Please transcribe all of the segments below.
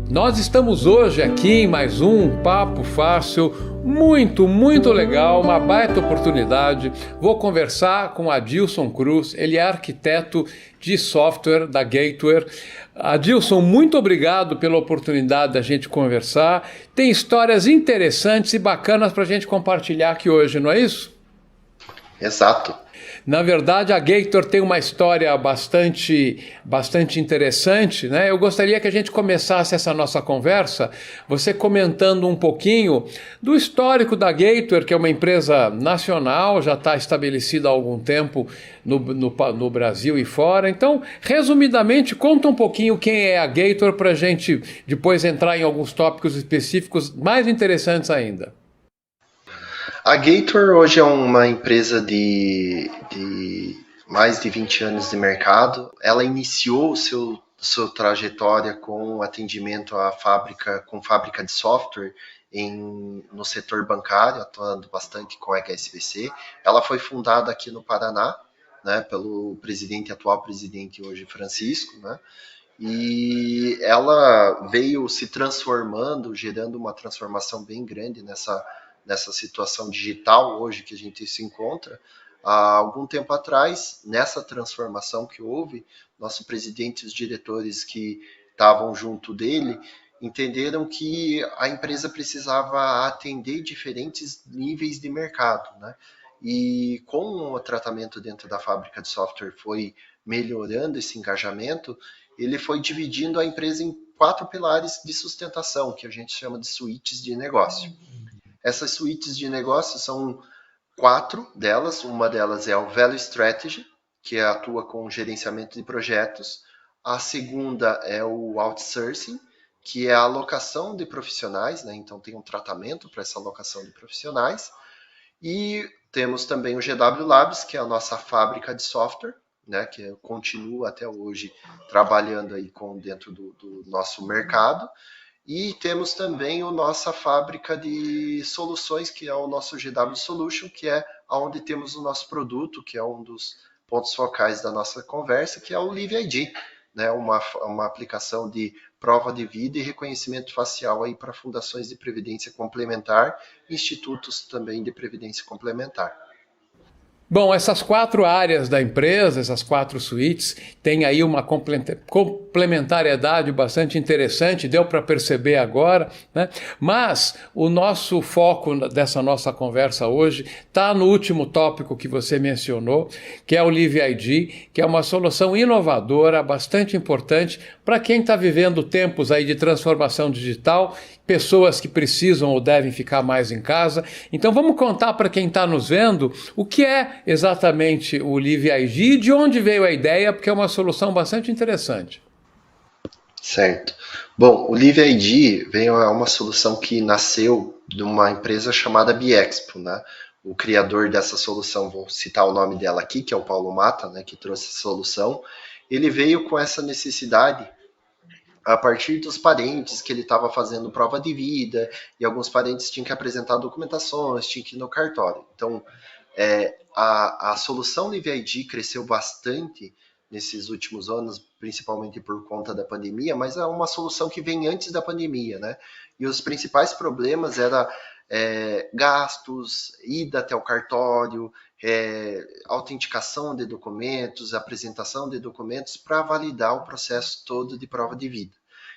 Nós estamos hoje aqui em mais um Papo Fácil, muito legal, uma baita oportunidade. Vou conversar com Adilson Cruz, ele é arquiteto de software da Gateware. Adilson, muito obrigado pela oportunidade da gente conversar. Tem histórias interessantes e bacanas para a gente compartilhar aqui hoje, não é isso? Exato. Na verdade, a Gateware tem uma história bastante interessante, né? Eu gostaria que a gente começasse essa nossa conversa, você comentando um pouquinho do histórico da Gateware, que é uma empresa nacional, já está estabelecida há algum tempo no Brasil e fora. Então, resumidamente, conta um pouquinho quem é a Gateware para a gente depois entrar em alguns tópicos específicos mais interessantes ainda. A Gateware hoje é uma empresa de mais de 20 anos de mercado. Ela iniciou sua trajetória com atendimento à fábrica de software no setor bancário, atuando bastante com a HSBC. Ela foi fundada aqui no Paraná, né, pelo atual presidente hoje, Francisco, né? E ela veio se transformando, gerando uma transformação bem grande nessa situação digital hoje que a gente se encontra. Há algum tempo atrás, nessa transformação que houve, nosso presidente e os diretores que estavam junto dele entenderam que a empresa precisava atender diferentes níveis de mercado, né? E com o tratamento dentro da fábrica de software foi melhorando esse engajamento, ele foi dividindo a empresa em 4 pilares de sustentação, que a gente chama de suítes de negócio. Essas suítes de negócio são 4 delas. Uma delas é o Value Strategy, que atua com gerenciamento de projetos. A segunda é o Outsourcing, que é a alocação de profissionais, né? Então tem um tratamento para essa alocação de profissionais. E temos também o GW Labs, que é a nossa fábrica de software, né? Que continua até hoje trabalhando aí dentro do nosso mercado. E temos também a nossa fábrica de soluções, que é o nosso GW Solution, que é onde temos o nosso produto, que é um dos pontos focais da nossa conversa, que é o Live ID, né? Uma aplicação de prova de vida e reconhecimento facial aí para fundações de previdência complementar, institutos também de previdência complementar. Bom, essas 4 áreas da empresa, essas 4 suítes, têm aí uma complementariedade bastante interessante, deu para perceber agora, né? Mas o nosso foco dessa nossa conversa hoje está no último tópico que você mencionou, que é o Live ID, que é uma solução inovadora, bastante importante para quem está vivendo tempos aí de transformação digital, pessoas que precisam ou devem ficar mais em casa. Então vamos contar para quem está nos vendo o que é exatamente o Live ID e de onde veio a ideia, porque é uma solução bastante interessante. Certo. Bom, o Live ID é uma solução que nasceu de uma empresa chamada Biexpo, né? O criador dessa solução, vou citar o nome dela aqui, que é o Paulo Mata, né, que trouxe essa solução. Ele veio com essa necessidade a partir dos parentes que ele estava fazendo prova de vida, e alguns parentes tinham que apresentar documentações, tinham que ir no cartório. Então, a solução Live ID cresceu bastante nesses últimos anos, principalmente por conta da pandemia, mas é uma solução que vem antes da pandemia, né? E os principais problemas eram gastos, ida até o cartório, autenticação de documentos, apresentação de documentos para validar o processo todo de prova de vida.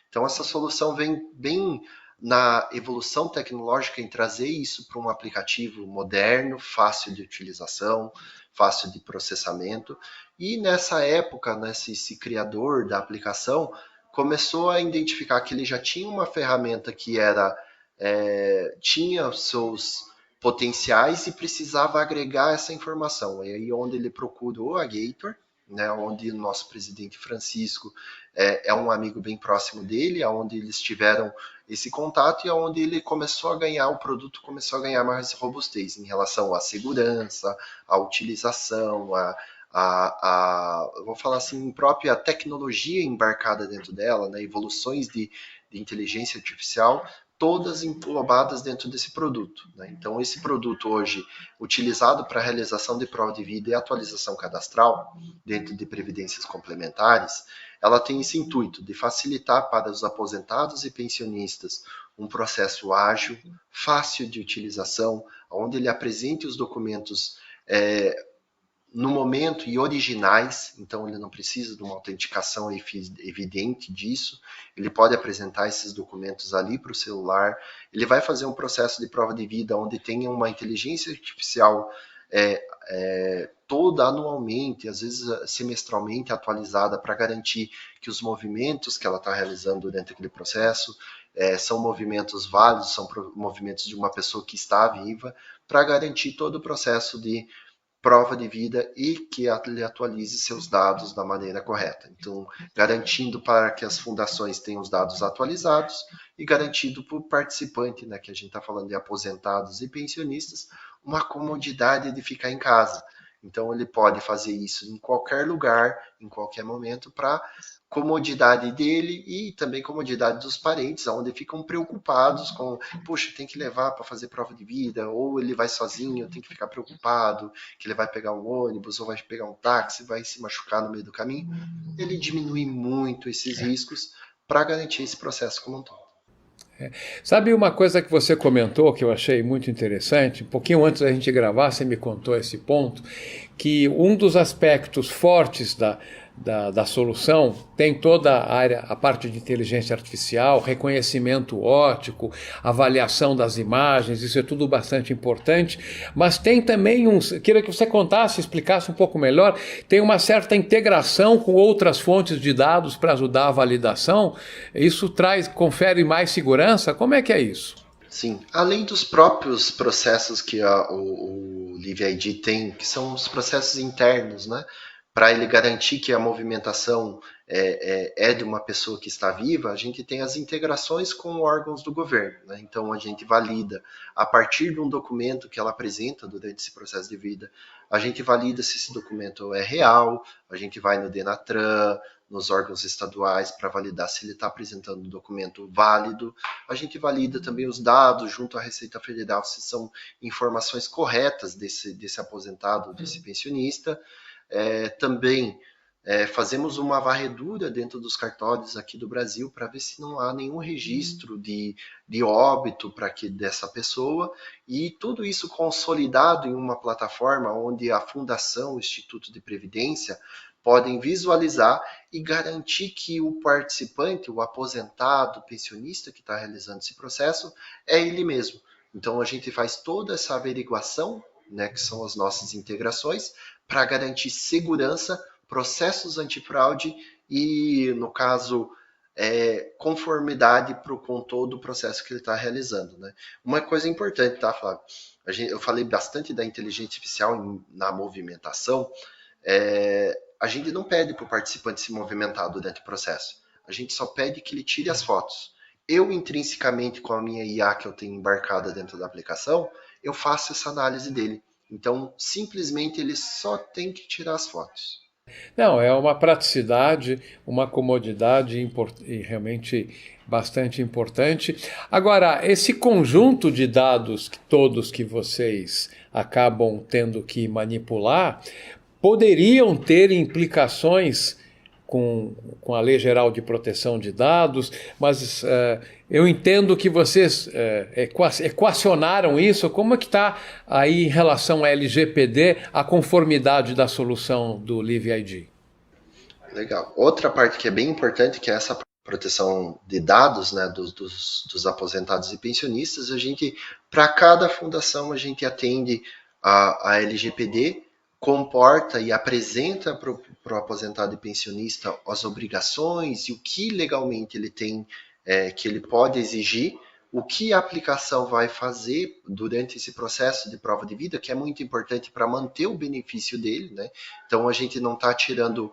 Então, essa solução vem bem na evolução tecnológica em trazer isso para um aplicativo moderno, fácil de utilização, fácil de processamento. E nessa época, esse criador da aplicação começou a identificar que ele já tinha uma ferramenta que tinha seus potenciais e precisava agregar essa informação. É aí onde ele procurou a Gateware, né, onde o nosso presidente Francisco é um amigo bem próximo dele, onde eles tiveram esse contato e onde ele começou a ganhar, o produto começou a ganhar mais robustez em relação à segurança, à utilização, vou falar assim, própria tecnologia embarcada dentro dela, né, evoluções de inteligência artificial todas englobadas dentro desse produto, né? Então, esse produto hoje, utilizado para a realização de prova de vida e atualização cadastral, dentro de previdências complementares, ela tem esse intuito de facilitar para os aposentados e pensionistas um processo ágil, fácil de utilização, onde ele apresente os documentos no momento e originais, então ele não precisa de uma autenticação evidente disso, ele pode apresentar esses documentos ali para o celular, ele vai fazer um processo de prova de vida onde tenha uma inteligência artificial toda anualmente, às vezes semestralmente atualizada para garantir que os movimentos que ela está realizando dentro daquele processo são movimentos válidos, são movimentos de uma pessoa que está viva, para garantir todo o processo de prova de vida e que ele atualize seus dados da maneira correta. Então, garantindo para que as fundações tenham os dados atualizados e garantindo para o participante, né, que a gente está falando de aposentados e pensionistas, uma comodidade de ficar em casa. Então, ele pode fazer isso em qualquer lugar, em qualquer momento, para comodidade dele e também comodidade dos parentes, onde ficam preocupados com, puxa, tem que levar para fazer prova de vida, ou ele vai sozinho, tem que ficar preocupado que ele vai pegar um ônibus ou vai pegar um táxi, vai se machucar no meio do caminho. Ele diminui muito esses riscos para garantir esse processo como um todo. Sabe uma coisa que você comentou que eu achei muito interessante? Um pouquinho antes da gente gravar, você me contou esse ponto, que um dos aspectos fortes da solução tem toda a área, a parte de inteligência artificial, reconhecimento óptico, avaliação das imagens, isso é tudo bastante importante, mas tem também queria que você contasse, explicasse um pouco melhor, tem uma certa integração com outras fontes de dados para ajudar a validação, isso confere mais segurança, como é que é isso? Sim, além dos próprios processos que o LiveID tem, que são os processos internos, né? Para ele garantir que a movimentação é de uma pessoa que está viva, a gente tem as integrações com órgãos do governo, né? Então, a gente valida, a partir de um documento que ela apresenta durante esse processo de vida, a gente valida se esse documento é real, a gente vai no Denatran, nos órgãos estaduais, para validar se ele está apresentando um documento válido, a gente valida também os dados junto à Receita Federal, se são informações corretas desse aposentado, desse pensionista. Também fazemos uma varredura dentro dos cartórios aqui do Brasil para ver se não há nenhum registro de óbito dessa pessoa, e tudo isso consolidado em uma plataforma onde a Fundação, o Instituto de Previdência, podem visualizar e garantir que o participante, o aposentado, o pensionista que está realizando esse processo, é ele mesmo. Então a gente faz toda essa averiguação, né, que são as nossas integrações, para garantir segurança, processos antifraude e, no caso, conformidade com todo o processo que ele está realizando, né? Uma coisa importante, tá, Flávio? Eu falei bastante da inteligência artificial na movimentação. A gente não pede para o participante se movimentar durante o processo. A gente só pede que ele tire as fotos. Eu, intrinsecamente, com a minha IA que eu tenho embarcada dentro da aplicação, eu faço essa análise dele. Então, simplesmente, ele só tem que tirar as fotos. Não, é uma praticidade, uma comodidade realmente bastante importante. Agora, esse conjunto de dados todos que vocês acabam tendo que manipular, poderiam ter implicações com a Lei Geral de Proteção de Dados, mas eu entendo que vocês equacionaram isso. Como é que está aí em relação à LGPD, a conformidade da solução do LiveID? Legal. Outra parte que é bem importante, que é essa proteção de dados, né, dos aposentados e pensionistas, para cada fundação, a gente atende a LGPD, comporta e apresenta para o aposentado e pensionista as obrigações e o que legalmente ele tem, que ele pode exigir, o que a aplicação vai fazer durante esse processo de prova de vida, que é muito importante para manter o benefício dele, né? Então a gente não está tirando,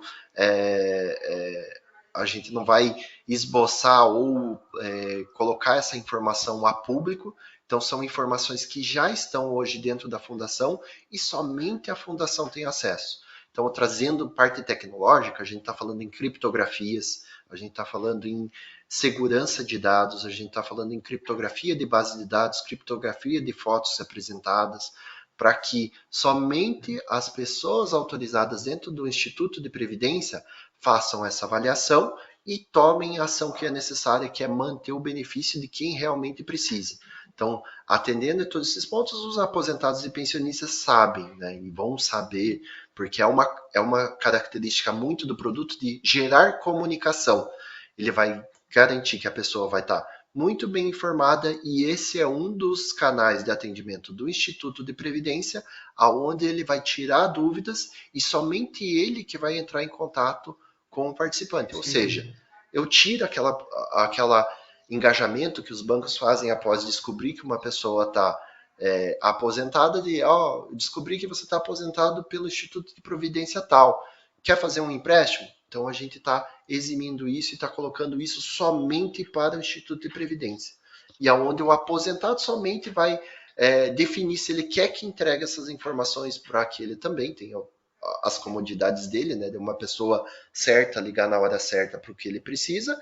a gente não vai esboçar ou colocar essa informação a público. Então, são informações que já estão hoje dentro da fundação e somente a fundação tem acesso. Então, trazendo parte tecnológica, a gente está falando em criptografias, a gente está falando em segurança de dados, a gente está falando em criptografia de base de dados, criptografia de fotos apresentadas, para que somente as pessoas autorizadas dentro do Instituto de Previdência façam essa avaliação e tomem a ação que é necessária, que é manter o benefício de quem realmente precisa. Então, atendendo a todos esses pontos, os aposentados e pensionistas sabem, né, e vão saber, porque é uma característica muito do produto de gerar comunicação. Ele vai garantir que a pessoa vai estar muito bem informada, e esse é um dos canais de atendimento do Instituto de Previdência, aonde ele vai tirar dúvidas e somente ele que vai entrar em contato com o participante. Ou seja, eu tiro aquela engajamento que os bancos fazem após descobrir que uma pessoa está aposentada, descobri que você está aposentado pelo Instituto de Previdência tal. Quer fazer um empréstimo? Então a gente está eximindo isso e está colocando isso somente para o Instituto de Previdência. E aonde o aposentado somente vai definir se ele quer que entregue essas informações para que ele também tenha as comodidades dele, né, de uma pessoa certa ligar na hora certa para o que ele precisa,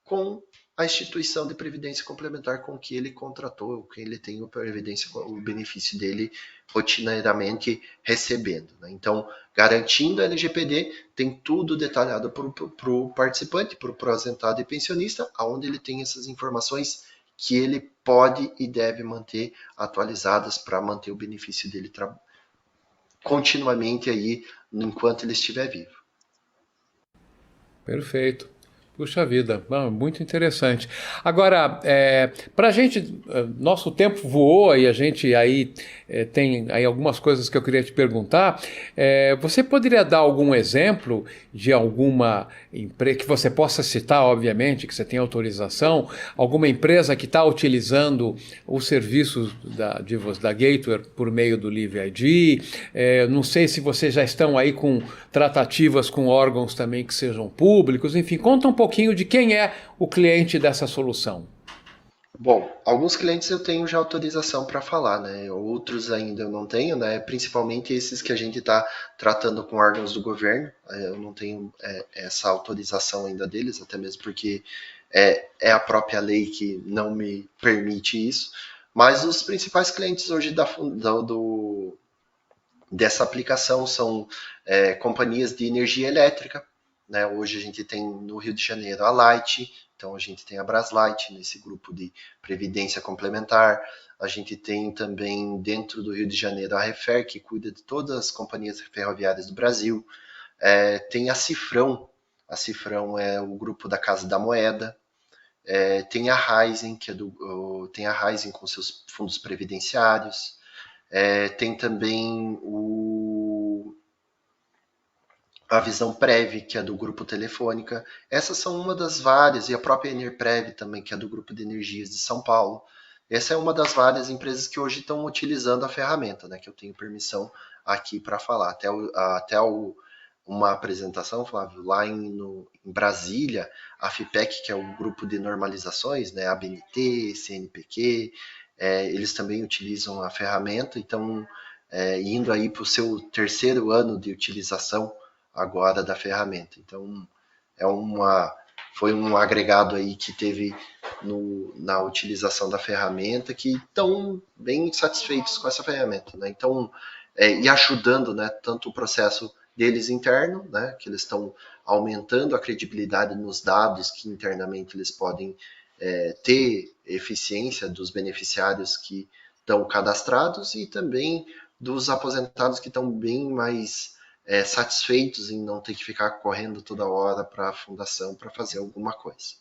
com a instituição de previdência complementar com que ele contratou, que ele tem o benefício dele rotineiramente recebendo, né? Então, garantindo a LGPD, tem tudo detalhado para o participante, para o aposentado e pensionista, onde ele tem essas informações que ele pode e deve manter atualizadas para manter o benefício dele continuamente aí, enquanto ele estiver vivo. Perfeito. Puxa vida, muito interessante. Agora, para a gente, nosso tempo voou e a gente aí tem aí algumas coisas que eu queria te perguntar. Você poderia dar algum exemplo de alguma empresa, que você possa citar, obviamente, que você tem autorização, alguma empresa que está utilizando os serviços da Gateware por meio do Live ID? Não sei se vocês já estão aí com tratativas com órgãos também que sejam públicos, enfim, conta um pouquinho de quem é o cliente dessa solução. Bom, alguns clientes eu tenho já autorização para falar, né? Outros ainda eu não tenho, né? Principalmente esses que a gente está tratando com órgãos do governo. Eu não tenho essa autorização ainda deles, até mesmo porque é a própria lei que não me permite isso. Mas os principais clientes hoje dessa aplicação são companhias de energia elétrica, né? Hoje a gente tem no Rio de Janeiro a Light, então a gente tem a Braslight nesse grupo de previdência complementar. A gente tem também dentro do Rio de Janeiro a Refer, que cuida de todas as companhias ferroviárias do Brasil. Tem a Cifrão é o grupo da Casa da Moeda. Tem a Raizen, tem a Raizen com seus fundos previdenciários. Tem também a Visão Prev, que é do Grupo Telefônica. Essas são uma das várias, e a própria Enerprev também, que é do Grupo de Energias de São Paulo. Essa é uma das várias empresas que hoje estão utilizando a ferramenta, né, que eu tenho permissão aqui para falar. Uma apresentação, Flávio, lá em Brasília, a FIPEC, que é o Grupo de Normalizações, né, ABNT, CNPq, eles também utilizam a ferramenta, então, indo aí para o seu 3º ano de utilização agora da ferramenta. Então, foi um agregado aí que teve na utilização da ferramenta, que estão bem satisfeitos com essa ferramenta, né? Então, e ajudando, né, tanto o processo deles interno, né, que eles estão aumentando a credibilidade nos dados que internamente eles podem ter eficiência dos beneficiários que estão cadastrados, e também dos aposentados que estão bem mais satisfeitos em não ter que ficar correndo toda hora para a fundação para fazer alguma coisa.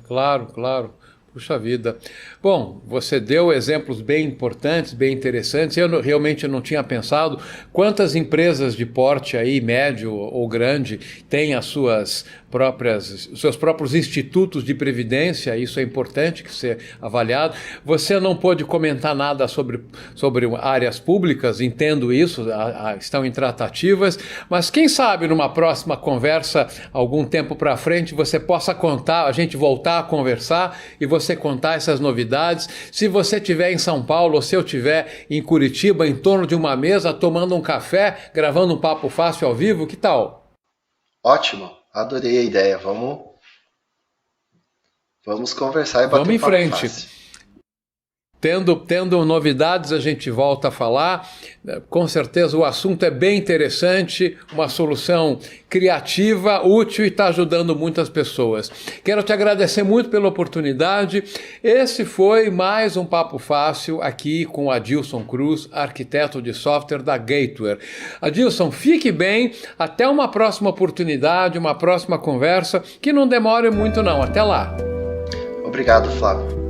Claro. Puxa vida. Bom, você deu exemplos bem importantes, bem interessantes. Eu realmente não tinha pensado quantas empresas de porte aí, médio ou grande, têm os seus próprios institutos de previdência. Isso é importante que seja avaliado. Você não pôde comentar nada sobre áreas públicas, entendo isso, estão em tratativas, mas quem sabe numa próxima conversa, algum tempo para frente, você possa contar, a gente voltar a conversar e você você contar essas novidades. Se você estiver em São Paulo ou se eu estiver em Curitiba, em torno de uma mesa, tomando um café, gravando um Papo Fácil ao vivo, que tal? Ótimo, adorei a ideia. Vamos conversar e bater Vamos em um papo frente. fácil. Tendo novidades, a gente volta a falar. Com certeza o assunto é bem interessante, uma solução criativa, útil e está ajudando muitas pessoas. Quero te agradecer muito pela oportunidade. Esse foi mais um Papo Fácil aqui com Adilson Cruz, arquiteto de software da Gateware. Adilson, fique bem. Até uma próxima oportunidade, uma próxima conversa, que não demore muito não. Até lá. Obrigado, Flávio.